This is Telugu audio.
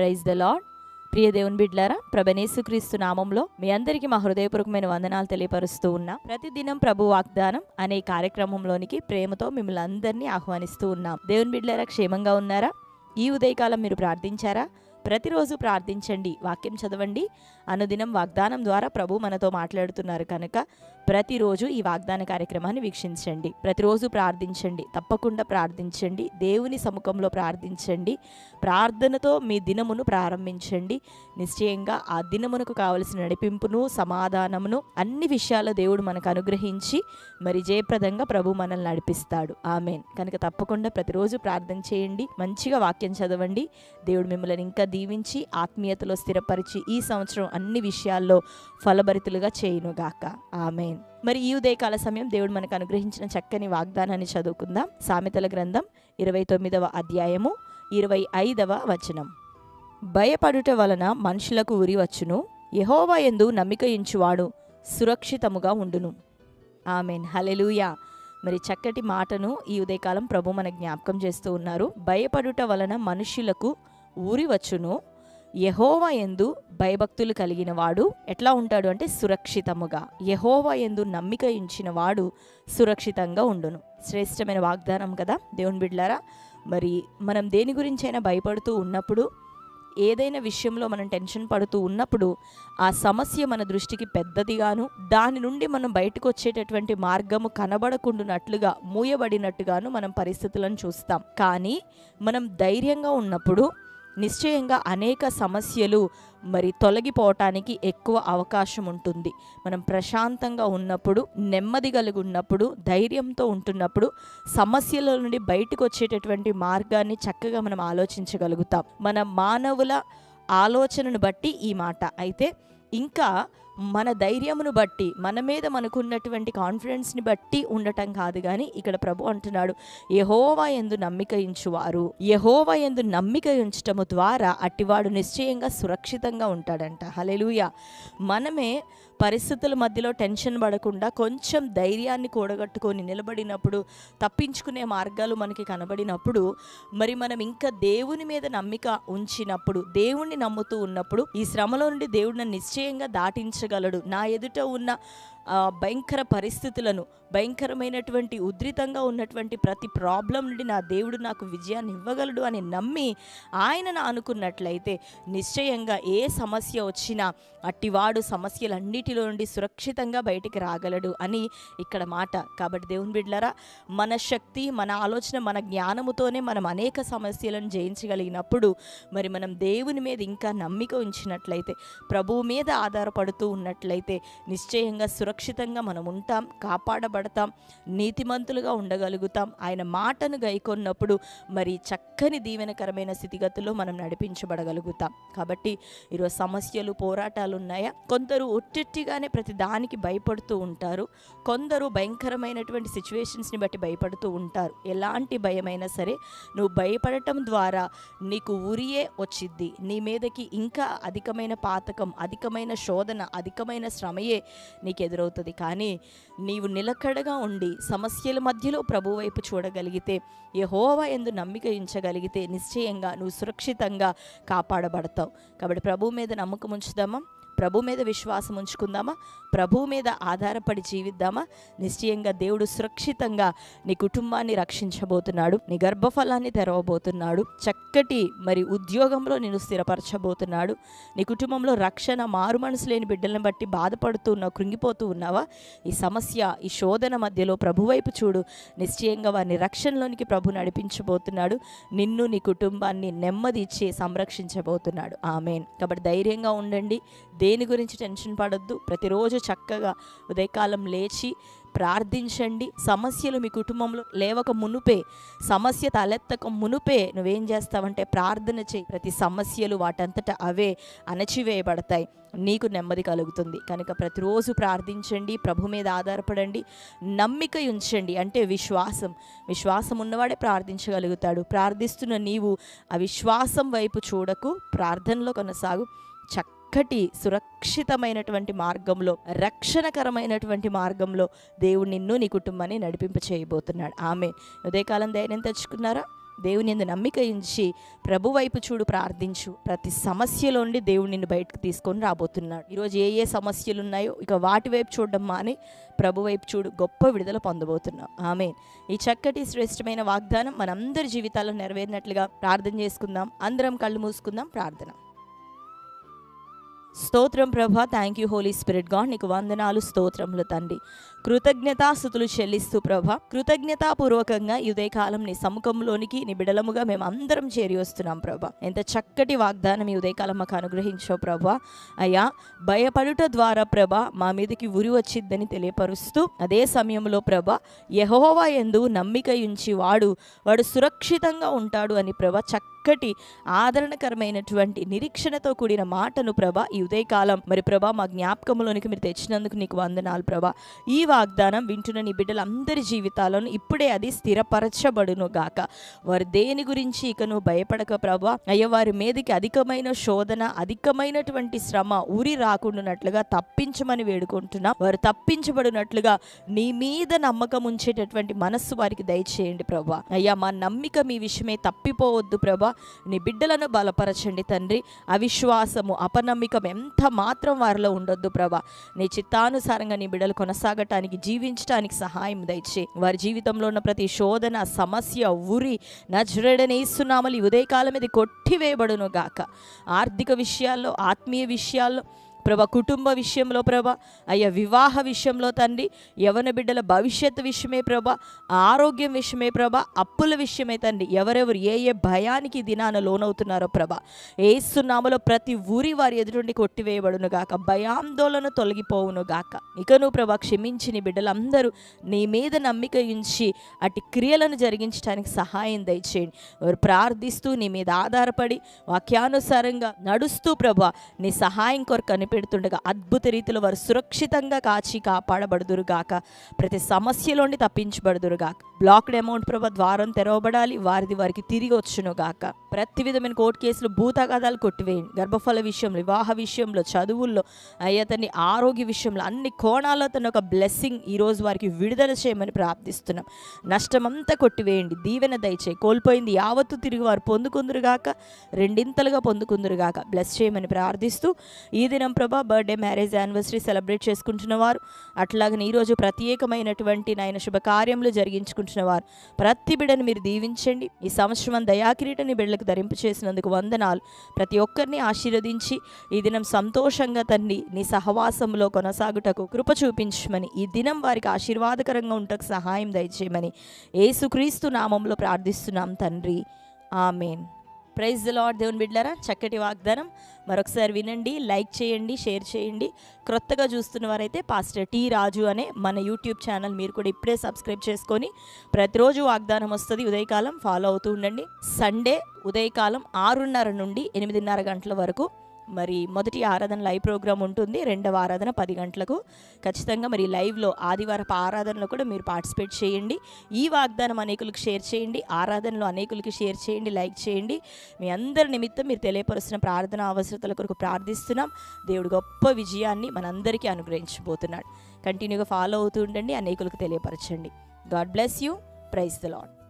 Praise the lord. ప్రియ దేవుని బిడ్డలారా, ప్రభుయేసుక్రీస్తు నామంలో మీ అందరికీ మా హృదయపూర్వకమైన వందనాలు తెలియపరుస్తూ ఉన్నా. ప్రతిదినం ప్రభు వాగ్దానం అనే కార్యక్రమంలోనికి ప్రేమతో మిమ్మల్ని అందరినీ ఆహ్వానిస్తూ ఉన్నాం. దేవుని బిడ్డలారా, క్షేమంగా ఉన్నారా? ఈ ఉదయకాలం మీరు ప్రార్థించారా? ప్రతిరోజు ప్రార్థించండి, వాక్యం చదవండి. అనుదినం వాగ్దానం ద్వారా ప్రభు మనతో మాట్లాడుతున్నారు కనుక ప్రతిరోజు ఈ వాగ్దాన కార్యక్రమాన్ని వీక్షించండి. ప్రతిరోజు ప్రార్థించండి, తప్పకుండా ప్రార్థించండి. దేవుని సముఖంలో ప్రార్థించండి. ప్రార్థనతో మీ దినమును ప్రారంభించండి. నిశ్చయంగా ఆ దినమునకు కావలసిన నడిపింపును, సమాధానమును అన్ని విషయాల్లో దేవుడు మనకు అనుగ్రహించి మరి జయప్రదంగా ప్రభు మనల్ని నడిపిస్తాడు. ఆమేన్. కనుక తప్పకుండా ప్రతిరోజు ప్రార్థన చేయండి, మంచిగా వాక్యం చదవండి. దేవుడు మిమ్మల్ని ఇంకా దీవించి ఆత్మీయతలో స్థిరపరిచి ఈ సంవత్సరం అన్ని విషయాల్లో ఫలభరితులుగా చేయునుగాక. ఆమేన్. మరి ఈ ఉదయకాల సమయం దేవుడు మనకు అనుగ్రహించిన చక్కని వాగ్దానాన్ని చదువుకుందాం. సామెతల గ్రంథం 29వ అధ్యాయము 25వ వచనం. భయపడుట వలన మనుషులకు ఉరి వచ్చును, యెహోవా యందు నమ్మిక ఉంచువాడు సురక్షితముగా ఉండును. ఆమేన్. హల్లెలూయా. మరి చక్కటి మాటను ఈ ఉదయకాలం ప్రభు మన జ్ఞాపకం చేస్తూ ఉన్నారు. భయపడుట వలన మనుషులకు ఊరి వచ్చును, యెహోవా యందు భయభక్తులు కలిగిన వాడు ఎట్లా ఉంటాడు అంటే సురక్షితముగా. యెహోవా యందు నమ్మిక ఉంచిన వాడు సురక్షితంగా ఉండును. శ్రేష్టమైన వాగ్దానం కదా దేవుని బిడ్డలారా. మరి మనం దేని గురించైనా భయపడుతూ ఉన్నప్పుడు, ఏదైనా విషయంలో మనం టెన్షన్ పడుతూ ఉన్నప్పుడు ఆ సమస్య మన దృష్టికి పెద్దదిగాను, దాని నుండి మనం బయటకు వచ్చేటటువంటి మార్గము కనబడకుండానట్లుగా, మూయబడినట్టుగాను మనం పరిస్థితులను చూస్తాం. కానీ మనం ధైర్యంగా ఉన్నప్పుడు నిశ్చయంగా అనేక సమస్యలు మరి తొలగిపోవటానికి ఎక్కువ అవకాశం ఉంటుంది. మనం ప్రశాంతంగా ఉన్నప్పుడు, నెమ్మది కలిగి ఉన్నప్పుడు, ధైర్యంతో ఉంటున్నప్పుడు సమస్యల నుండి బయటకు వచ్చేటటువంటి మార్గాన్ని చక్కగా మనం ఆలోచించగలుగుతాం. మన మానవుల ఆలోచనను బట్టి ఈ మాట అయితే, ఇంకా మన ధైర్యమును బట్టి, మన మీద మనకున్నటువంటి కాన్ఫిడెన్స్ని బట్టి ఉండటం కాదు. కానీ ఇక్కడ ప్రభు అంటున్నాడు, యెహోవా యందు నమ్మిక ఉంచువారు. యెహోవా యందు నమ్మిక ఉంచటము ద్వారా అట్టివాడు నిశ్చయంగా సురక్షితంగా ఉంటాడంట. హల్లెలూయా. మనమే పరిస్థితుల మధ్యలో టెన్షన్ పడకుండా కొంచెం ధైర్యాన్ని కూడగట్టుకొని నిలబడినప్పుడు, తప్పించుకునే మార్గాలు మనకి కనబడినప్పుడు, మరి మనం ఇంకా దేవుని మీద నమ్మిక ఉంచినప్పుడు, దేవుణ్ణి నమ్ముతూ ఉన్నప్పుడు ఈ శ్రమలో నుండి దేవుడు నన్ను నిశ్చయంగా దాటించగలడు. నా ఎదుట ఉన్న భయంకర పరిస్థితులను, భయంకరమైనటువంటి ఉధృతంగా ఉన్నటువంటి ప్రతి ప్రాబ్లం నుండి నా దేవుడు నాకు విజయాన్ని ఇవ్వగలడు అని నమ్మి ఆయనను అనుకున్నట్లయితే నిశ్చయంగా ఏ సమస్య వచ్చినా అట్టివాడు సమస్యలన్నిటిలో నుండి సురక్షితంగా బయటికి రాగలడు అని ఇక్కడ మాట. కాబట్టి దేవుని బిడ్డలారా, మన శక్తి, మన ఆలోచన, మన జ్ఞానముతోనే మనం అనేక సమస్యలను జయించగలిగినప్పుడు, మరి మనం దేవుని మీద ఇంకా నమ్మిక ఉంచినట్లయితే, ప్రభువు మీద ఆధారపడుతూ ఉన్నట్లయితే నిశ్చయంగా సురక్షితంగా మనం ఉంటాం, కాపాడబడతాం, నీతిమంతులుగా ఉండగలుగుతాం. ఆయన మాటను గైకొన్నప్పుడు మరి చక్కని దీవెనకరమైన స్థితిగతుల్లో మనం నడిపించబడగలుగుతాం. కాబట్టి ఈరోజు సమస్యలు, పోరాటాలు ఉన్నాయా? కొందరు ఒట్టెట్టిగానే ప్రతి దానికి భయపడుతూ ఉంటారు. కొందరు భయంకరమైనటువంటి సిచ్యువేషన్స్ని బట్టి భయపడుతూ ఉంటారు. ఎలాంటి భయమైనా సరే నువ్వు భయపడటం ద్వారా నీకు ఉరియే వచ్చిద్ది. నీ మీదకి ఇంకా అధికమైన పాతకం, అధికమైన శోధన, అధికమైన శ్రమయే నీకు ఎదురవుతుంది. కానీ నీవు నిలకడగా ఉండి సమస్యల మధ్యలో ప్రభు వైపు చూడగలిగితే, యెహోవా యందు నమ్మిక ఉంచగలిగితే నిశ్చయంగా నువ్వు సురక్షితంగా కాపాడబడతావు. కాబట్టి ప్రభు మీద నమ్మకం ఉంచుదామా? ప్రభు మీద విశ్వాసం ఉంచుకుందామా? ప్రభు మీద ఆధారపడి జీవిద్దామా? నిశ్చయంగా దేవుడు సురక్షితంగా నీ కుటుంబాన్ని రక్షించబోతున్నాడు, నీ గర్భఫలాన్ని తెరవబోతున్నాడు, చక్కటి మరి ఉద్యోగంలో నేను స్థిరపరచబోతున్నాడు. నీ కుటుంబంలో రక్షణ, మారు మనసు లేని బిడ్డలను బట్టి బాధపడుతూ ఉన్నావు, కృంగిపోతూ ఉన్నావా? ఈ సమస్య, ఈ శోధన మధ్యలో ప్రభు వైపు చూడు. నిశ్చయంగా వారిని రక్షణలోనికి ప్రభు నడిపించబోతున్నాడు. నిన్ను, నీ కుటుంబాన్ని నెమ్మది ఇచ్చి సంరక్షించబోతున్నాడు. ఆమేన్. కాబట్టి ధైర్యంగా ఉండండి, దేని గురించి టెన్షన్ పడొద్దు. ప్రతిరోజు చక్కగా ఉదయకాలం లేచి ప్రార్థించండి. సమస్యలు మీ కుటుంబంలో లేవక మునుపే, సమస్య తలెత్తక మునుపే నువ్వేం చేస్తావంటే ప్రార్థన చేయి. ప్రతి సమస్యలు వాటంతటా అవే అణచివేయబడతాయి, నీకు నెమ్మది కలుగుతుంది. కనుక ప్రతిరోజు ప్రార్థించండి, ప్రభు మీద ఆధారపడండి, నమ్మిక ఉంచండి. అంటే విశ్వాసం ఉన్నవాడే ప్రార్థించగలుగుతాడు. ప్రార్థిస్తున్న నీవు ఆ విశ్వాసం వైపు చూడకు, ప్రార్థనలో కొనసాగు. చక్కటి సురక్షితమైనటువంటి మార్గంలో, రక్షణకరమైనటువంటి మార్గంలో దేవుడు నిన్ను, నీ కుటుంబాన్ని నడిపింప చేయబోతున్నాడు. ఆమేన్. ఉదయకాలం ధైర్యం తెచ్చుకున్నారా? దేవుని యందు నమ్మిక ఉంచి ప్రభు వైపు చూడు, ప్రార్థించు. ప్రతి సమస్యలో నుండి దేవుడు నిన్ను బయటకు తీసుకొని రాబోతున్నాడు. ఈరోజు ఏ ఏ సమస్యలు ఉన్నాయో ఇక వాటి వైపు చూడడం మాని ప్రభు వైపు చూడు, గొప్ప విడుదల పొందబోతున్నాం. ఆమేన్. ఈ చక్కటి శ్రేష్టమైన వాగ్దానం మనందరి జీవితాల్లో నెరవేరినట్లుగా ప్రార్థన చేసుకుందాం. అందరం కళ్ళు మూసుకుందాం. ప్రార్థన. స్తోత్రం ప్రభా, thank you Holy Spirit God, నీకు వందనాలు, స్తోత్రములు తండ్రి. కృతజ్ఞతాస్తుతులు చెల్లిస్తూ ప్రభా, కృతజ్ఞతాపూర్వకంగా ఈ ఉదయకాలం నీ సముఖంలోనికి నీ బిడలముగా మేము అందరం చేరి వస్తున్నాం ప్రభా. ఎంత చక్కటి వాగ్దానం ఈ ఉదయకాలం మాకు అనుగ్రహించావు ప్రభా. అయ్యా, భయపడుట ద్వారా ప్రభా మా మీదకి ఉరి వచ్చిద్దని తెలియపరుస్తూ, అదే సమయంలో ప్రభా యెహోవా యందు నమ్మిక ఉంచి వాడు సురక్షితంగా ఉంటాడు అని ప్రభా చక్కటి ఆదరణకరమైనటువంటి నిరీక్షణతో కూడిన మాటను ప్రభా ఈ ఉదయకాలం మరి ప్రభా మా జ్ఞాపకంలోనికి మీరు తెచ్చినందుకు నీకు వందనాలు ప్రభా. ఈ వాగ్దానం వింటున్న నీ బిడ్డలందరి జీవితాలను ఇప్పుడే అది స్థిరపరచబడును గాక. వారు దేని గురించి ఇక నువ్వు భయపడక ప్రభా. అయ్యా, వారి మీదకి అధికమైన శోధన, అధికమైనటువంటి శ్రమ, ఉరి రాకుండానట్లుగా తప్పించమని వేడుకుంటున్నా. వారు తప్పించబడినట్లుగా నీ మీద నమ్మకం ఉంచేటటువంటి మనస్సు వారికి దయచేయండి ప్రభా. అయ్యా, మా నమ్మిక మీ విషయమే తప్పిపోవద్దు ప్రభా. నీ బిడ్డలను బలపరచండి తండ్రి. అవిశ్వాసము, అపనమ్మికం ఎంత మాత్రం వారిలో ఉండొద్దు ప్రభా. నీ చిత్తానుసారంగా నీ బిడ్డలు కొనసాగటానికి, జీవించడానికి సహాయం దయచే. వారి జీవితంలో ఉన్న ప్రతి శోధన, సమస్య, ఉరి నజరేయుడైన యేసు నామములో ఈ ఉదయకాలం ఇది కొట్టివేయబడును గాక. ఆర్థిక విషయాల్లో, ఆత్మీయ విషయాల్లో ప్రభా, కుటుంబ విషయంలో ప్రభా, అయ్యా వివాహ విషయంలో తండ్రి, యవన బిడ్డల భవిష్యత్తు విషయమే ప్రభా, ఆరోగ్యం విషయమే ప్రభా, అప్పుల విషయమే తండ్రి, ఎవరెవరు ఏ ఏ భయానికి దినాన లోనవుతున్నారో ప్రభా యేసు నామములో ప్రతి ఊరి వారి ఎదురుండి కొట్టివేయబడును గాక. భయాందోళన తొలగిపోవును గాక. ఇకను ప్రభా క్షమించి నీ బిడ్డలందరూ నీ మీద నమ్మిక ఉంచి అటు క్రియలను జరిగించడానికి సహాయం దయచేయండి. వారు ప్రార్థిస్తూ నీ మీద ఆధారపడి వాక్యానుసారంగా నడుస్తూ ప్రభా నీ సహాయం కొరకు పెడుతుండగా అద్భుత రీతిలో వారు సురక్షితంగా కాచి కాపాడబడుదురుగాక. ప్రతి సమస్యలోండి తప్పించబడుదురుగాక. బ్లాక్డ్ అమౌంట్ ప్రభా ద్వారం తెరవబడాలి, వారికి తిరిగి వచ్చునుగాక. ప్రతి విధమైన కోర్టు కేసులు, భూతగాదాలు కొట్టివేయండి. గర్భఫల విషయంలో, వివాహ విషయంలో, చదువుల్లో, అయ్యా తన్ని ఆరోగ్య విషయంలో అన్ని కోణాల్లో తన ఒక బ్లెస్సింగ్ ఈరోజు వారికి విడుదల చేయమని ప్రార్థిస్తున్నాం. నష్టమంతా కొట్టివేయండి, దీవెన దయచేయి. కోల్పోయింది యావత్తు తిరిగి వారు పొందుకుందురుగాక, రెండింతలుగా పొందుకుందురుగాక. బ్లెస్ చేయమని ప్రార్థిస్తూ ఈ దినం ప్రభా బర్త్డే, మ్యారేజ్, యానివర్సరీ సెలబ్రేట్ చేసుకుంటున్న వారు, అట్లాగనే ఈరోజు ప్రత్యేకమైనటువంటి నాయన శుభకార్యములు జరిగించుకుంటున్న వారు ప్రతి బిడ్డను మీరు దీవించండి. ఈ సంవత్సరం దయాకిరీటాన్ని బిడ్డలకు ధరింపు చేసినందుకు వందనాలు. ప్రతి ఒక్కరిని ఆశీర్వదించి ఈ దినం సంతోషంగా తండ్రి నీ సహవాసంలో కొనసాగుటకు కృప చూపించమని, ఈ దినం వారికి ఆశీర్వాదకరంగా ఉండటకు సహాయం దయచేయమని యేసుక్రీస్తు నామములో ప్రార్థిస్తున్నాం తండ్రి. ఆమేన్. Praise the Lord. దేవుని బిడ్డలారా, చక్కటి వాగ్దానం మరొకసారి వినండి, లైక్ చేయండి, షేర్ చేయండి. క్రొత్తగా చూస్తున్న వారైతే పాస్టర్ టి రాజు అనే మన యూట్యూబ్ ఛానల్ మీరు కూడా ఇప్పుడే సబ్స్క్రైబ్ చేసుకొని ప్రతిరోజు వాగ్దానం వస్తుంది, ఉదయకాలం ఫాలో అవుతూ ఉండండి. సండే ఉదయకాలం 6:30 నుండి 8:30 గంటల వరకు మరి మొదటి ఆరాధన లైవ్ ప్రోగ్రామ్ ఉంటుంది. రెండవ ఆరాధన 10 గంటలకు. ఖచ్చితంగా మరి లైవ్లో ఆదివారపు ఆరాధనలో కూడా మీరు పార్టిసిపేట్ చేయండి. ఈ వాగ్దానం అనేకులకు షేర్ చేయండి, ఆరాధనలో అనేకులకు షేర్ చేయండి, లైక్ చేయండి. మీ అందరి నిమిత్తం మీరు తెలియపరుస్తున్న ప్రార్థన అవసరతల కొరకు ప్రార్థిస్తున్నాం. దేవుడు గొప్ప విజయాన్ని మనందరికీ అనుగ్రహించబోతున్నాడు. కంటిన్యూగా ఫాలో అవుతూ ఉండండి, అనేకులకు తెలియపరచండి. God bless you. Praise the lord.